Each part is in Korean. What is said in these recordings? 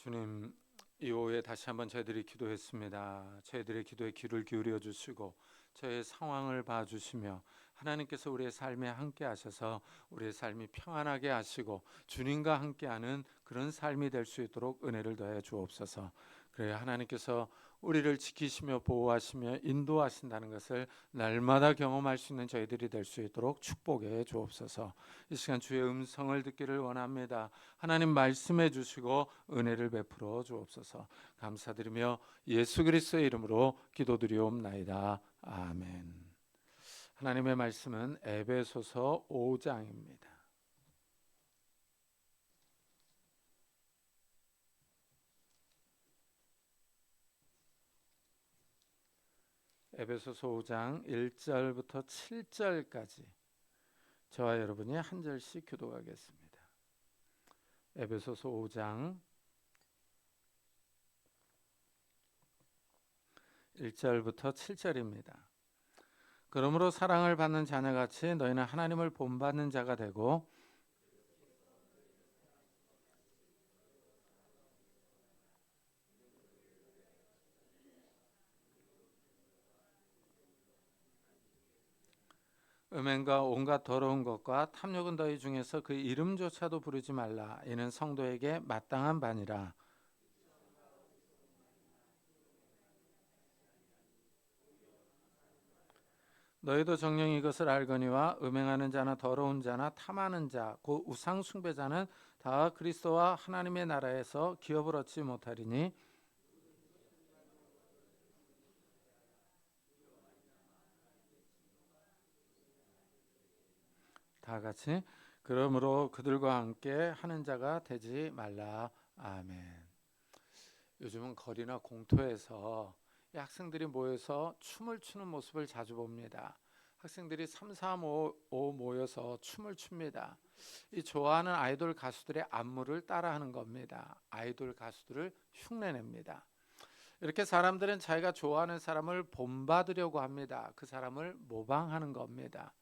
주님, 이 오후에 다시 한번 저희들이 기도했습니다. 저희들의 기도에 귀를 기울여 주시고 저의 상황을 봐주시며 하나님께서 우리의 삶에 함께 하셔서 우리의 삶이 평안하게 하시고 주님과 함께하는 그런 삶이 될 수 있도록 은혜를 더해 주옵소서. 그래야 하나님께서 우리를 지키시며 보호하시며 인도하신다는 것을 날마다 경험할 수 있는 저희들이 될 수 있도록 축복해 주옵소서. 이 시간 주의 음성을 듣기를 원합니다. 하나님 말씀해 주시고 은혜를 베풀어 주옵소서. 감사드리며 예수 그리스도의 이름으로 기도드리옵나이다. 아멘. 하나님의 말씀은 에베소서 5장입니다. 에베소서 5장 1절부터 7절까지 저와 여러분이 한 절씩 교독하겠습니다. 에베소서 5장 1절부터 7절입니다. 그러므로 사랑을 받는 자녀같이 너희는 하나님을 본받는 자가 되고 음행과 온갖 더러운 것과 탐욕은 너희 중에서 그 이름조차도 부르지 말라. 이는 성도에게 마땅한 바니라. 너희도 정녕 이것을 알거니와 음행하는 자나 더러운 자나 탐하는 자 곧 우상 숭배자는 다 그리스도와 하나님의 나라에서 기업을 얻지 못하리니 다 같이 그러므로 그들과 함께 하는 자가 되지 말라. 아멘. 요즘은 거리나 공터에서 이 학생들이 모여서 춤을 추는 모습을 자주 봅니다. 학생들이 3, 4, 5 모여서 춤을 춥니다. 이 좋아하는 아이돌 가수들의 안무를 따라하는 겁니다. 아이돌 가수들을 흉내냅니다. 이렇게 사람들은 자기가 좋아하는 사람을 본받으려고 합니다. 그 사람을 모방하는 겁니다.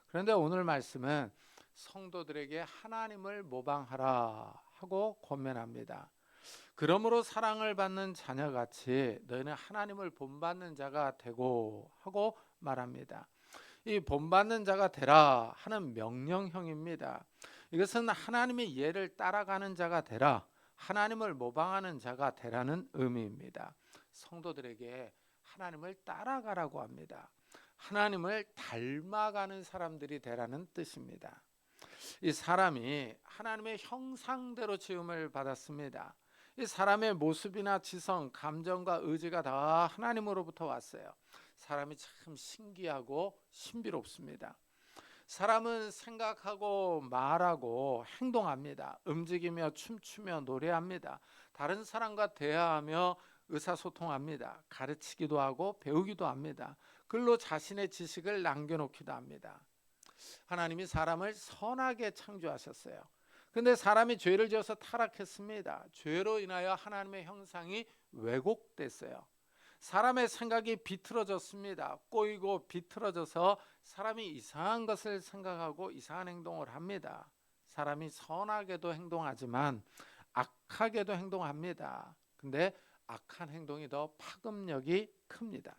그런데 오늘 말씀은 성도들에게 하나님을 모방하라 하고 권면합니다. 그러므로 사랑을 받는 자녀같이 너희는 하나님을 본받는 자가 되고 하고 말합니다. 이 본받는 자가 되라 하는 명령형입니다. 이것은 하나님의 예를 따라가는 자가 되라, 하나님을 모방하는 자가 되라는 의미입니다. 성도들에게 하나님을 따라가라고 합니다. 하나님을 닮아가는 사람들이 되라는 뜻입니다. 이 사람이 하나님의 형상대로 지음을 받았습니다. 이 사람의 모습이나 지성, 감정과 의지가 다 하나님으로부터 왔어요. 사람이 참 신기하고 신비롭습니다. 사람은 생각하고 말하고 행동합니다. 움직이며 춤추며 노래합니다. 다른 사람과 대화하며 의사소통합니다. 가르치기도 하고 배우기도 합니다. 글로 자신의 지식을 남겨놓기도 합니다. 하나님이 사람을 선하게 창조하셨어요. 근데 사람이 죄를 지어서 타락했습니다. 죄로 인하여 하나님의 형상이 왜곡됐어요. 사람의 생각이 비틀어졌습니다. 꼬이고 비틀어져서 사람이 이상한 것을 생각하고 이상한 행동을 합니다. 사람이 선하게도 행동하지만 악하게도 행동합니다. 근데 악한 행동이 더 파급력이 큽니다.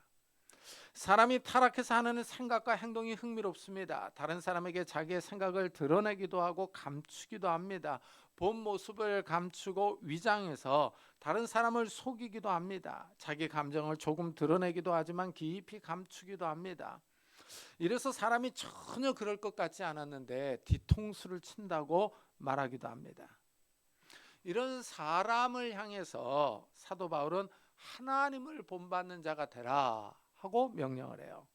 사람이 타락해서 하는 생각과 행동이 흥미롭습니다. 다른 사람에게 자기의 생각을 드러내기도 하고 감추기도 합니다. 본 모습을 감추고 위장해서 다른 사람을 속이기도 합니다. 자기 감정을 조금 드러내기도 하지만 깊이 감추기도 합니다. 이래서 사람이 전혀 그럴 것 같지 않았는데 뒤통수를 친다고 말하기도 합니다. 이런 사람을 향해서 사도 바울은 하나님을 본받는 자가 되라 하고 명령을 해요.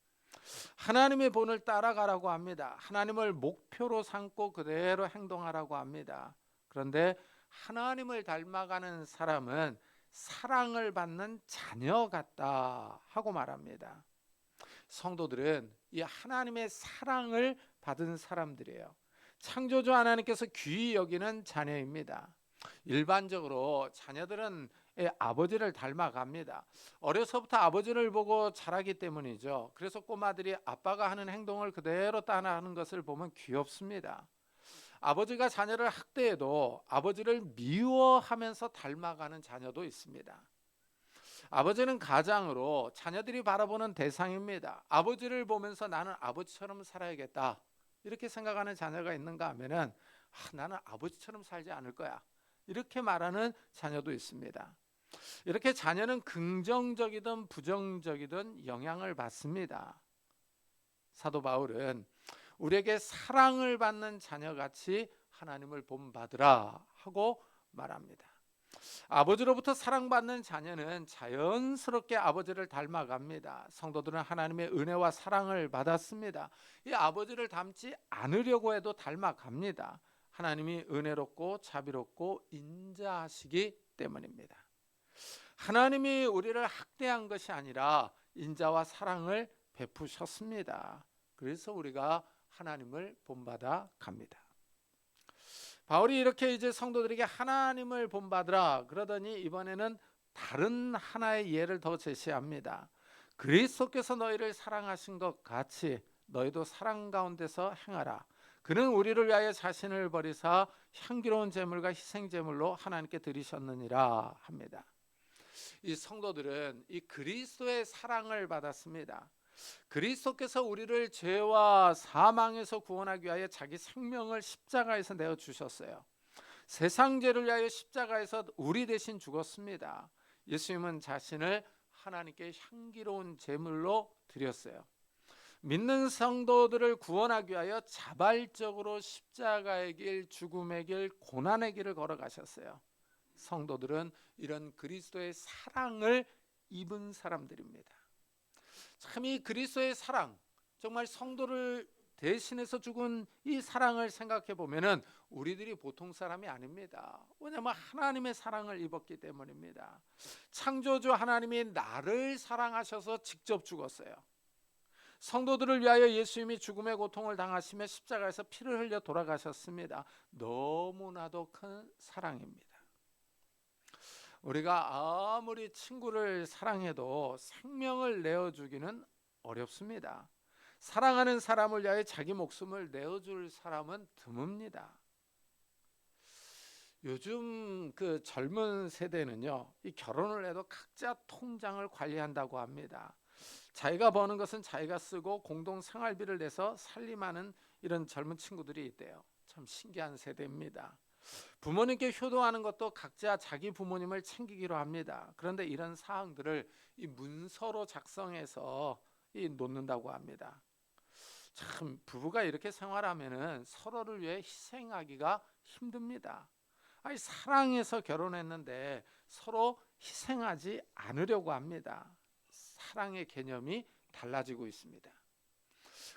하나님의 본을 따라가라고 합니다. 하나님을 목표로 삼고 그대로 행동하라고 합니다. 그런데 하나님을 닮아가는 사람은 사랑을 받는 자녀 같다 하고 말합니다. 성도들은 이 하나님의 사랑을 받은 사람들이에요. 창조주 하나님께서 귀히 여기는 자녀입니다. 일반적으로 자녀들은 아버지를 닮아갑니다. 어려서부터 아버지를 보고 자라기 때문이죠. 그래서 꼬마들이 아빠가 하는 행동을 그대로 따라하는 것을 보면 귀엽습니다. 아버지가 자녀를 학대해도 아버지를 미워하면서 닮아가는 자녀도 있습니다. 아버지는 가장으로 자녀들이 바라보는 대상입니다. 아버지를 보면서 나는 아버지처럼 살아야겠다 이렇게 생각하는 자녀가 있는가 하면은 나는 아버지처럼 살지 않을 거야 이렇게 말하는 자녀도 있습니다. 이렇게 자녀는 긍정적이든 부정적이든 영향을 받습니다. 사도 바울은 우리에게 사랑을 받는 자녀같이 하나님을 본받으라 하고 말합니다. 아버지로부터 사랑받는 자녀는 자연스럽게 아버지를 닮아갑니다. 성도들은 하나님의 은혜와 사랑을 받았습니다. 이 아버지를 닮지 않으려고 해도 닮아갑니다. 하나님이 은혜롭고 자비롭고 인자하시기 때문입니다. 하나님이 우리를 학대한 것이 아니라 인자와 사랑을 베푸셨습니다. 그래서 우리가 하나님을 본받아 갑니다. 바울이 이렇게 이제 성도들에게 하나님을 본받으라 그러더니 이번에는 다른 하나의 예를 더 제시합니다. 그리스도께서 너희를 사랑하신 것 같이 너희도 사랑 가운데서 행하라. 그는 우리를 위하여 자신을 버리사 향기로운 제물과 희생 제물로 하나님께 드리셨느니라 합니다. 이 성도들은 이 그리스도의 사랑을 받았습니다. 그리스도께서 우리를 죄와 사망에서 구원하기 위하여 자기 생명을 십자가에서 내어 주셨어요. 세상 죄를 위하여 십자가에서 우리 대신 죽었습니다. 예수님은 자신을 하나님께 향기로운 제물로 드렸어요. 믿는 성도들을 구원하기 위하여 자발적으로 십자가의 길, 죽음의 길, 고난의 길을 걸어가셨어요. 성도들은 이런 그리스도의 사랑을 입은 사람들입니다. 참 이 그리스도의 사랑, 정말 성도를 대신해서 죽은 이 사랑을 생각해 보면은 우리들이 보통 사람이 아닙니다. 왜냐하면 하나님의 사랑을 입었기 때문입니다. 창조주 하나님이 나를 사랑하셔서 직접 죽었어요. 성도들을 위하여 예수님이 죽음의 고통을 당하시며 십자가에서 피를 흘려 돌아가셨습니다. 너무나도 큰 사랑입니다. 우리가 아무리 친구를 사랑해도 생명을 내어주기는 어렵습니다. 사랑하는 사람을 위하여 자기 목숨을 내어줄 사람은 드뭅니다. 요즘 그 젊은 세대는요, 이 결혼을 해도 각자 통장을 관리한다고 합니다. 자기가 버는 것은 자기가 쓰고 공동 생활비를 내서 살림하는 이런 젊은 친구들이 있대요. 참 신기한 세대입니다. 부모님께 효도하는 것도 각자 자기 부모님을 챙기기로 합니다. 그런데 이런 사항들을 이 문서로 작성해서 놓는다고 합니다. 참 부부가 이렇게 생활하면은 서로를 위해 희생하기가 힘듭니다. 아니 사랑해서 결혼했는데 서로 희생하지 않으려고 합니다. 사랑의 개념이 달라지고 있습니다.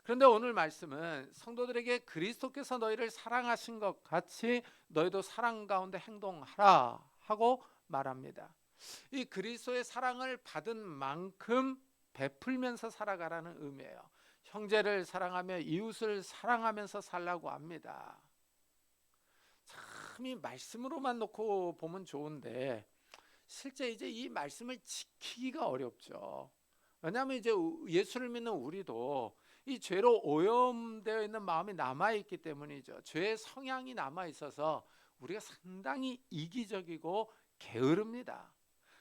그런데 오늘 말씀은 성도들에게 그리스도께서 너희를 사랑하신 것 같이 너희도 사랑 가운데 행동하라 하고 말합니다. 이 그리스도의 사랑을 받은 만큼 베풀면서 살아가라는 의미예요. 형제를 사랑하며 이웃을 사랑하면서 살라고 합니다. 참 이 말씀으로만 놓고 보면 좋은데 실제 이제 이 말씀을 지키기가 어렵죠. 왜냐하면 이제 예수를 믿는 우리도 이 죄로 오염되어 있는 마음이 남아있기 때문이죠. 죄의 성향이 남아있어서 우리가 상당히 이기적이고 게으릅니다.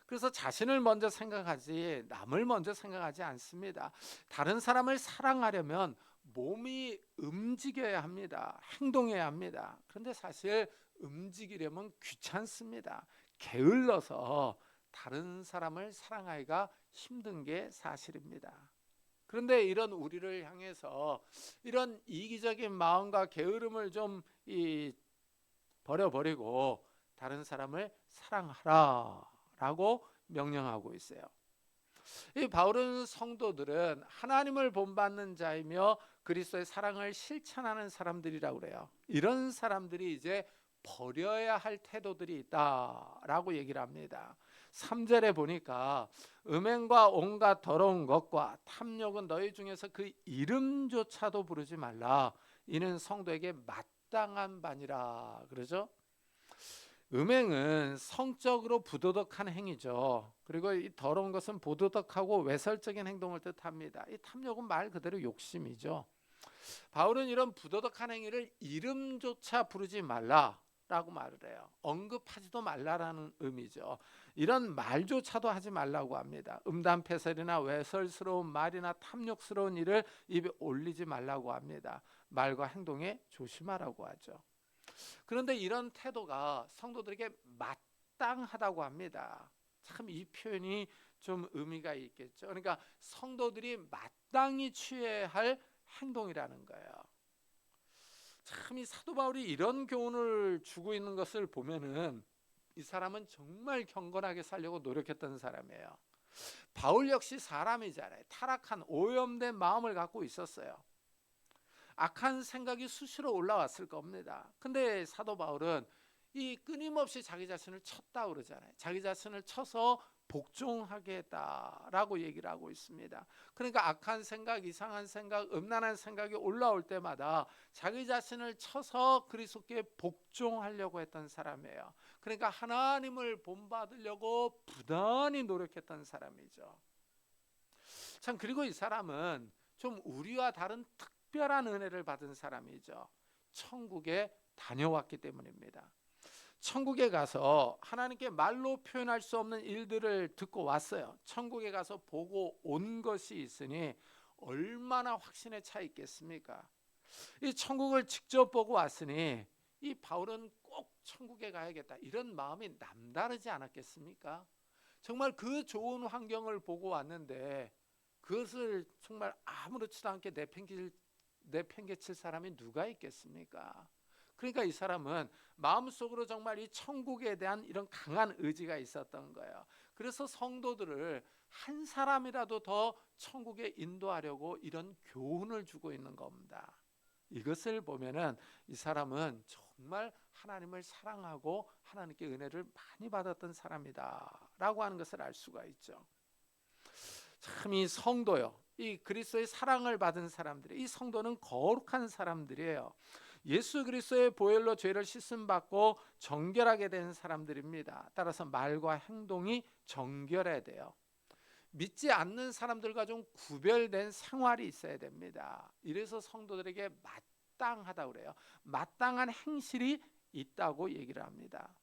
그래서 자신을 먼저 생각하지 남을 먼저 생각하지 않습니다. 다른 사람을 사랑하려면 몸이 움직여야 합니다. 행동해야 합니다. 그런데 사실 움직이려면 귀찮습니다. 게을러서 다른 사람을 사랑하기가 힘든 게 사실입니다. 그런데 이런 우리를 향해서 이런 이기적인 마음과 게으름을 좀 버려버리고 다른 사람을 사랑하라라고 명령하고 있어요. 이 바울은 성도들은 하나님을 본받는 자이며 그리스도의 사랑을 실천하는 사람들이라고 그래요. 이런 사람들이 이제 버려야 할 태도들이 있다라고 얘기를 합니다. 3절에 보니까 음행과 온갖 더러운 것과 탐욕은 너희 중에서 그 이름조차도 부르지 말라. 이는 성도에게 마땅한 바니라 그러죠. 음행은 성적으로 부도덕한 행위죠. 그리고 이 더러운 것은 부도덕하고 외설적인 행동을 뜻합니다. 이 탐욕은 말 그대로 욕심이죠. 바울은 이런 부도덕한 행위를 이름조차 부르지 말라라고 말을 해요. 언급하지도 말라라는 의미죠. 이런 말조차도 하지 말라고 합니다. 음담패설이나 외설스러운 말이나 탐욕스러운 일을 입에 올리지 말라고 합니다. 말과 행동에 조심하라고 하죠. 그런데 이런 태도가 성도들에게 마땅하다고 합니다. 참 이 표현이 좀 의미가 있겠죠. 그러니까 성도들이 마땅히 취해야 할 행동이라는 거예요. 참 이 사도 바울이 이런 교훈을 주고 있는 것을 보면은 이 사람은 정말 경건하게 살려고 노력했던 사람이에요. 바울 역시 사람이잖아요. 타락한 오염된 마음을 갖고 있었어요. 악한 생각이 수시로 올라왔을 겁니다. 근데 사도 바울은 이 끊임없이 자기 자신을 쳤다 그러잖아요. 자기 자신을 쳐서 복종하게 했다라고 얘기를 하고 있습니다. 그러니까 악한 생각, 이상한 생각, 음란한 생각이 올라올 때마다 자기 자신을 쳐서 그리스도께 복종하려고 했던 사람이에요. 그러니까 하나님을 본받으려고 부단히 노력했던 사람이죠. 참 그리고 이 사람은 좀 우리와 다른 특별한 은혜를 받은 사람이죠. 천국에 다녀왔기 때문입니다. 천국에 가서 하나님께 말로 표현할 수 없는 일들을 듣고 왔어요. 천국에 가서 보고 온 것이 있으니 얼마나 확신에 차 있겠습니까? 이 천국을 직접 보고 왔으니 이 바울은 꼭 천국에 가야겠다 이런 마음이 남다르지 않았겠습니까? 정말 그 좋은 환경을 보고 왔는데 그것을 정말 아무렇지도 않게 내팽개칠 사람이 누가 있겠습니까? 그러니까 이 사람은 마음속으로 정말 이 천국에 대한 이런 강한 의지가 있었던 거예요. 그래서 성도들을 한 사람이라도 더 천국에 인도하려고 이런 교훈을 주고 있는 겁니다. 이것을 보면은 이 사람은 정말 하나님을 사랑하고 하나님께 은혜를 많이 받았던 사람이다라고 하는 것을 알 수가 있죠. 참 이 성도요, 이 그리스도의 사랑을 받은 사람들이, 이 성도는 거룩한 사람들이에요. 예수 그리스도의 보혈로 죄를 씻음 받고 정결하게 된 사람들입니다. 따라서 말과 행동이 정결해야 돼요. 믿지 않는 사람들과 좀 구별된 생활이 있어야 됩니다. 이래서 성도들에게 마땅하다고 그래요. 마땅한 행실이 있다고 얘기를 합니다.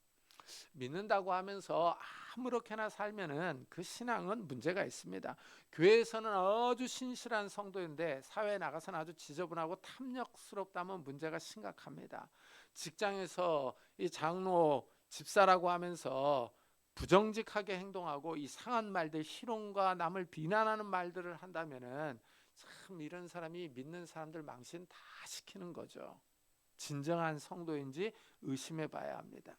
믿는다고 하면서 아무렇게나 살면은 그 신앙은 문제가 있습니다. 교회에서는 아주 신실한 성도인데 사회에 나가서는 아주 지저분하고 탐욕스럽다면 문제가 심각합니다. 직장에서 이 장로 집사라고 하면서 부정직하게 행동하고 이상한 말들, 희롱과 남을 비난하는 말들을 한다면은 참 이런 사람이 믿는 사람들 망신 다 시키는 거죠. 진정한 성도인지 의심해 봐야 합니다.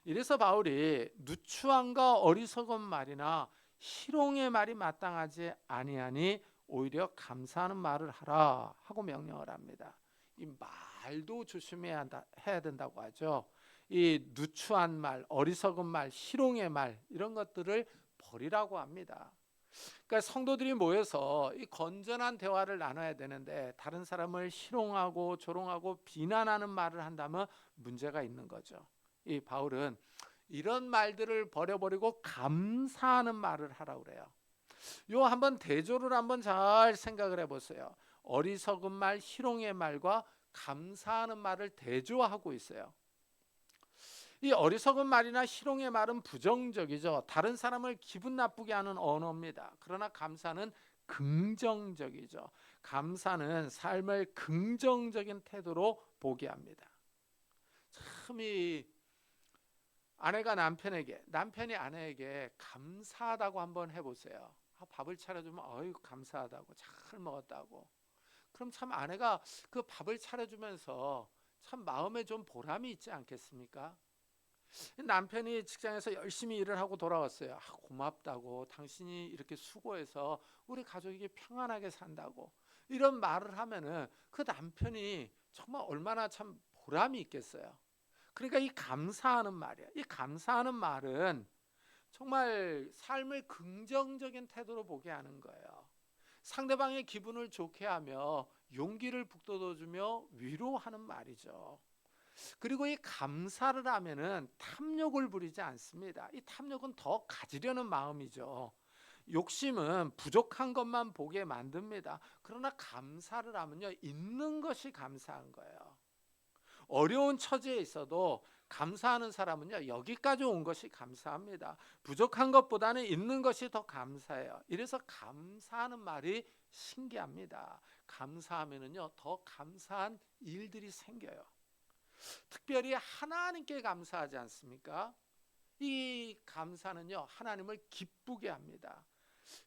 이래서 바울이 누추함과 어리석은 말이나 희롱의 말이 마땅하지 아니하니 오히려 감사하는 말을 하라 하고 명령을 합니다. 이 말도 조심해야 해야 된다고 하죠. 이 누추한 말, 어리석은 말, 희롱의 말 이런 것들을 버리라고 합니다. 그러니까 성도들이 모여서 이 건전한 대화를 나눠야 되는데 다른 사람을 희롱하고 조롱하고 비난하는 말을 한다면 문제가 있는 거죠. 이 바울은 이런 말들을 버려버리고 감사하는 말을 하라고 그래요. 요 한번 대조를 한번 잘 생각을 해보세요. 어리석은 말, 희롱의 말과 감사하는 말을 대조하고 있어요. 이 어리석은 말이나 희롱의 말은 부정적이죠. 다른 사람을 기분 나쁘게 하는 언어입니다. 그러나 감사는 긍정적이죠. 감사는 삶을 긍정적인 태도로 보게 합니다. 참이 아내가 남편에게, 남편이 아내에게 감사하다고 한번 해보세요. 밥을 차려주면 어이구 감사하다고, 잘 먹었다고. 그럼 참 아내가 그 밥을 차려주면서 참 마음에 좀 보람이 있지 않겠습니까? 남편이 직장에서 열심히 일을 하고 돌아왔어요. 고맙다고, 당신이 이렇게 수고해서 우리 가족이 평안하게 산다고 이런 말을 하면은 그 남편이 정말 얼마나 참 보람이 있겠어요. 그러니까 이 감사하는 말이야. 이 감사하는 말은 정말 삶을 긍정적인 태도로 보게 하는 거예요. 상대방의 기분을 좋게 하며 용기를 북돋워주며 위로하는 말이죠. 그리고 이 감사를 하면은 탐욕을 부리지 않습니다. 이 탐욕은 더 가지려는 마음이죠. 욕심은 부족한 것만 보게 만듭니다. 그러나 감사를 하면요, 있는 것이 감사한 거예요. 어려운 처지에 있어도 감사하는 사람은요, 여기까지 온 것이 감사합니다. 부족한 것보다는 있는 것이 더 감사해요. 이래서 감사하는 말이 신기합니다. 감사하면은요, 더 감사한 일들이 생겨요. 특별히 하나님께 감사하지 않습니까? 이 감사는요, 하나님을 기쁘게 합니다.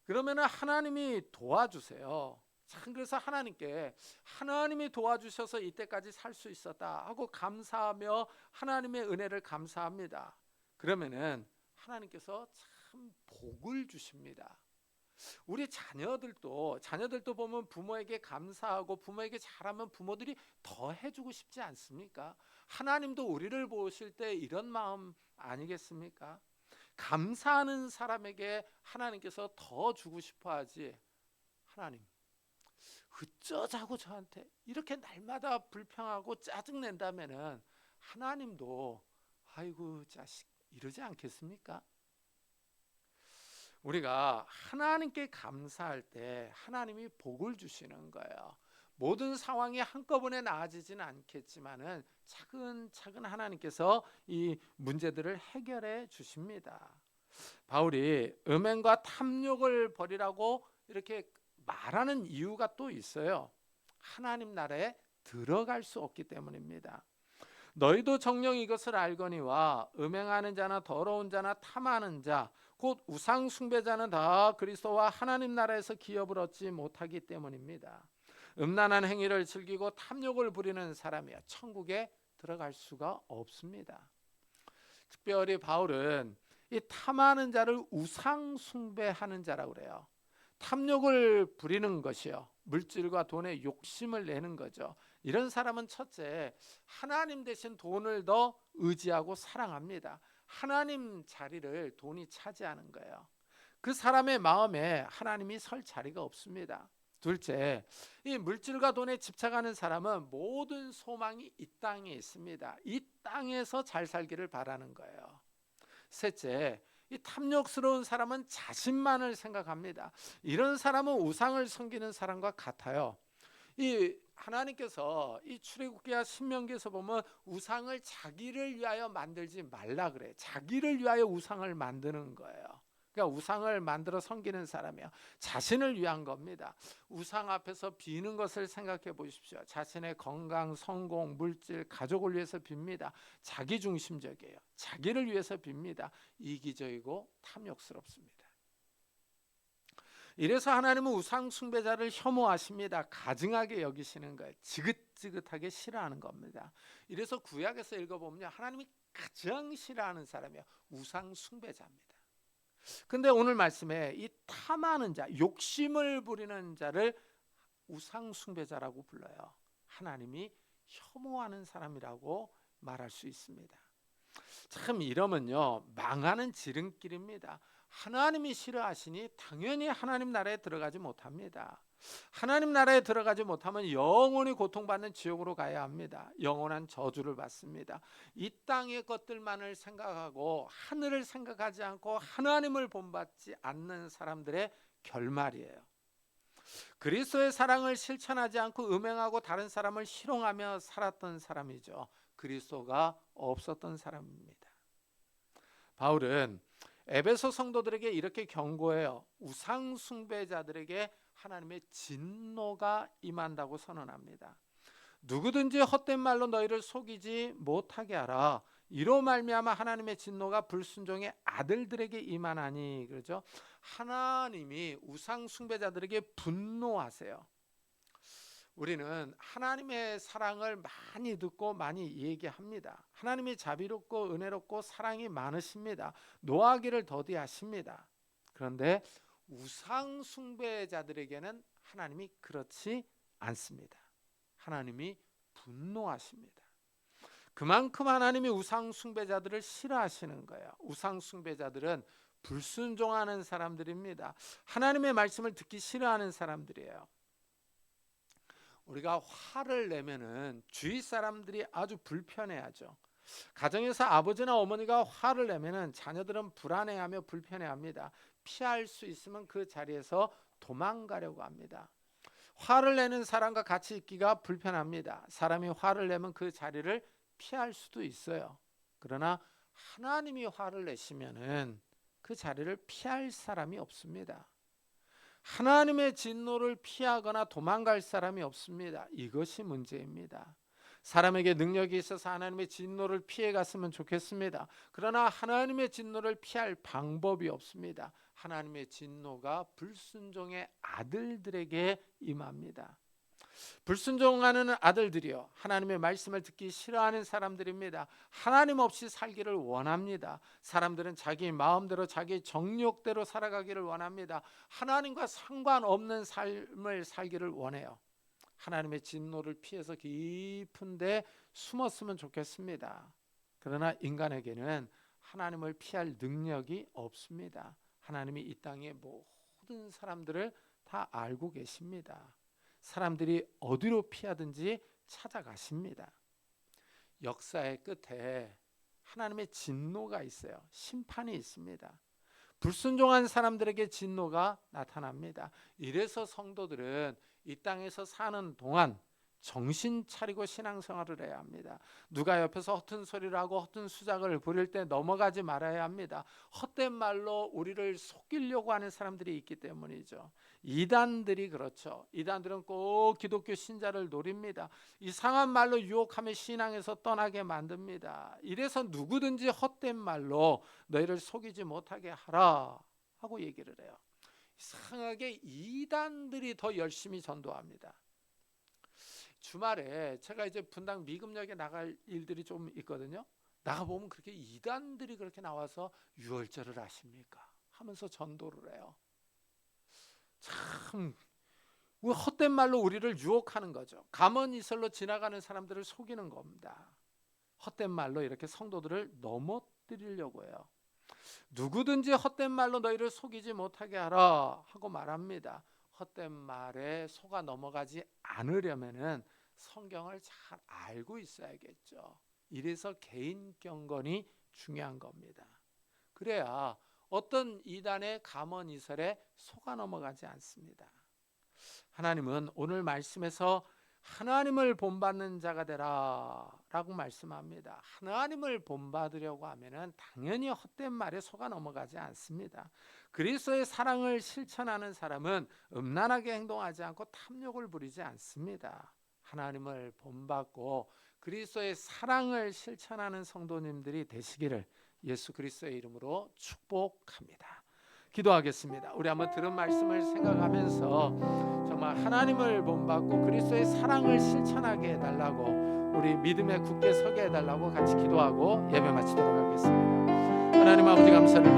그러면 하나님이 도와주세요. 참, 그래서 하나님께 하나님이 도와주셔서 이때까지 살 수 있었다 하고 감사하며 하나님의 은혜를 감사합니다. 그러면은 하나님께서 참 복을 주십니다. 우리 자녀들도 보면 부모에게 감사하고 부모에게 잘하면 부모들이 더 해주고 싶지 않습니까? 하나님도 우리를 보실 때 이런 마음 아니겠습니까? 감사하는 사람에게 하나님께서 더 주고 싶어 하지. 하나님, 어쩌자고 저한테 이렇게 날마다 불평하고 짜증낸다면은 하나님도 아이고 자식 이러지 않겠습니까? 우리가 하나님께 감사할 때 하나님이 복을 주시는 거예요. 모든 상황이 한꺼번에 나아지지는 않겠지만은 차근차근 하나님께서 이 문제들을 해결해 주십니다. 바울이 음행과 탐욕을 버리라고 이렇게 말하는 이유가 또 있어요. 하나님 나라에 들어갈 수 없기 때문입니다. 너희도 정녕 이것을 알거니와 음행하는 자나 더러운 자나 탐하는 자 곧 우상 숭배자는 다 그리스도와 하나님 나라에서 기업을 얻지 못하기 때문입니다. 음란한 행위를 즐기고 탐욕을 부리는 사람이야 천국에 들어갈 수가 없습니다. 특별히 바울은 이 탐하는 자를 우상 숭배하는 자라고 그래요. 탐욕을 부리는 것이요, 물질과 돈에 욕심을 내는 거죠. 이런 사람은 첫째, 하나님 대신 돈을 더 의지하고 사랑합니다. 하나님 자리를 돈이 차지하는 거예요. 그 사람의 마음에 하나님이 설 자리가 없습니다. 둘째, 이 물질과 돈에 집착하는 사람은 모든 소망이 이 땅에 있습니다. 이 땅에서 잘 살기를 바라는 거예요. 셋째, 이 탐욕스러운 사람은 자신만을 생각합니다. 이런 사람은 우상을 섬기는 사람과 같아요. 이 하나님께서 이 출애굽기와 신명기에서 보면 우상을 자기를 위하여 만들지 말라 그래. 자기를 위하여 우상을 만드는 거예요. 그러니까 우상을 만들어 섬기는 사람이요, 자신을 위한 겁니다. 우상 앞에서 비는 것을 생각해 보십시오. 자신의 건강, 성공, 물질, 가족을 위해서 빕니다. 자기중심적이에요. 자기를 위해서 빕니다. 이기적이고 탐욕스럽습니다. 이래서 하나님은 우상 숭배자를 혐오하십니다. 가증하게 여기시는 거예요. 지긋지긋하게 싫어하는 겁니다. 이래서 구약에서 읽어보면 하나님이 가장 싫어하는 사람이요, 우상 숭배자입니다. 근데 오늘 말씀에 이 탐하는 자, 욕심을 부리는 자를 우상 숭배자라고 불러요. 하나님이 혐오하는 사람이라고 말할 수 있습니다. 참 이러면요, 망하는 지름길입니다. 하나님이 싫어하시니 당연히 하나님 나라에 들어가지 못합니다. 하나님 나라에 들어가지 못하면 영원히 고통받는 지옥으로 가야 합니다. 영원한 저주를 받습니다. 이 땅의 것들만을 생각하고 하늘을 생각하지 않고 하나님을 본받지 않는 사람들의 결말이에요. 그리스도의 사랑을 실천하지 않고 음행하고 다른 사람을 희롱하며 살았던 사람이죠. 그리스도가 없었던 사람입니다. 바울은 에베소 성도들에게 이렇게 경고해요. 우상 숭배자들에게 하나님의 진노가 임한다고 선언합니다. 누구든지 헛된 말로 너희를 속이지 못하게 하라. 이로 말미암아 하나님의 진노가 불순종의 아들들에게 임하나니. 그렇죠? 하나님이 우상 숭배자들에게 분노하세요. 우리는 하나님의 사랑을 많이 듣고 많이 얘기합니다. 하나님이 자비롭고 은혜롭고 사랑이 많으십니다. 노하기를 더디하십니다. 그런데 우상 숭배자들에게는 하나님이 그렇지 않습니다. 하나님이 분노하십니다. 그만큼 하나님이 우상 숭배자들을 싫어하시는 거예요. 우상 숭배자들은 불순종하는 사람들입니다. 하나님의 말씀을 듣기 싫어하는 사람들이에요. 우리가 화를 내면은 주위 사람들이 아주 불편해하죠. 가정에서 아버지나 어머니가 화를 내면은 자녀들은 불안해하며 불편해합니다. 피할 수 있으면 그 자리에서 도망가려고 합니다. 화를 내는 사람과 같이 있기가 불편합니다. 사람이 화를 내면 그 자리를 피할 수도 있어요. 그러나 하나님이 화를 내시면은 그 자리를 피할 사람이 없습니다. 하나님의 진노를 피하거나 도망갈 사람이 없습니다. 이것이 문제입니다. 사람에게 능력이 있어서 하나님의 진노를 피해 갔으면 좋겠습니다. 그러나 하나님의 진노를 피할 방법이 없습니다. 하나님의 진노가 불순종의 아들들에게 임합니다. 불순종하는 아들들이요, 하나님의 말씀을 듣기 싫어하는 사람들입니다. 하나님 없이 살기를 원합니다. 사람들은 자기 마음대로 자기 정욕대로 살아가기를 원합니다. 하나님과 상관없는 삶을 살기를 원해요. 하나님의 진노를 피해서 깊은 데 숨었으면 좋겠습니다. 그러나 인간에게는 하나님을 피할 능력이 없습니다. 하나님이 이 땅의 모든 사람들을 다 알고 계십니다. 사람들이 어디로 피하든지 찾아가십니다. 역사의 끝에 하나님의 진노가 있어요. 심판이 있습니다. 불순종한 사람들에게 진노가 나타납니다. 이래서 성도들은 이 땅에서 사는 동안 정신 차리고 신앙생활을 해야 합니다. 누가 옆에서 허튼 소리를 하고 허튼 수작을 부릴 때 넘어가지 말아야 합니다. 헛된 말로 우리를 속이려고 하는 사람들이 있기 때문이죠. 이단들이 그렇죠. 이단들은 꼭 기독교 신자를 노립니다. 이상한 말로 유혹하며 신앙에서 떠나게 만듭니다. 이래서 누구든지 헛된 말로 너희를 속이지 못하게 하라 하고 얘기를 해요. 이상하게 이단들이 더 열심히 전도합니다. 주말에 제가 이제 분당 미금역에 나갈 일들이 좀 있거든요. 나가보면 그렇게 이단들이 그렇게 나와서 유월절을 하십니까? 하면서 전도를 해요. 참 헛된 말로 우리를 유혹하는 거죠. 가먼이설로 지나가는 사람들을 속이는 겁니다. 헛된 말로 이렇게 성도들을 넘어뜨리려고 해요. 누구든지 헛된 말로 너희를 속이지 못하게 하라 하고 말합니다. 헛된 말에 속아 넘어가지 않으려면은 성경을 잘 알고 있어야겠죠. 이래서 개인 경건이 중요한 겁니다. 그래야 어떤 이단의 가먼이설에 속아 넘어가지 않습니다. 하나님은 오늘 말씀에서 하나님을 본받는 자가 되라 라고 말씀합니다. 하나님을 본받으려고 하면은 당연히 헛된 말에 속아 넘어가지 않습니다. 그리스도의 사랑을 실천하는 사람은 음란하게 행동하지 않고 탐욕을 부리지 않습니다. 하나님을 본받고 그리스도의 사랑을 실천하는 성도님들이 되시기를 예수 그리스도의 이름으로 축복합니다. 기도하겠습니다. 우리 한번 들은 말씀을 생각하면서 정말 하나님을 본받고 그리스도의 사랑을 실천하게 해달라고, 우리 믿음에 굳게 서게 해달라고 같이 기도하고 예배 마치도록 하겠습니다. 하나님 아버지 감사를 드립니다.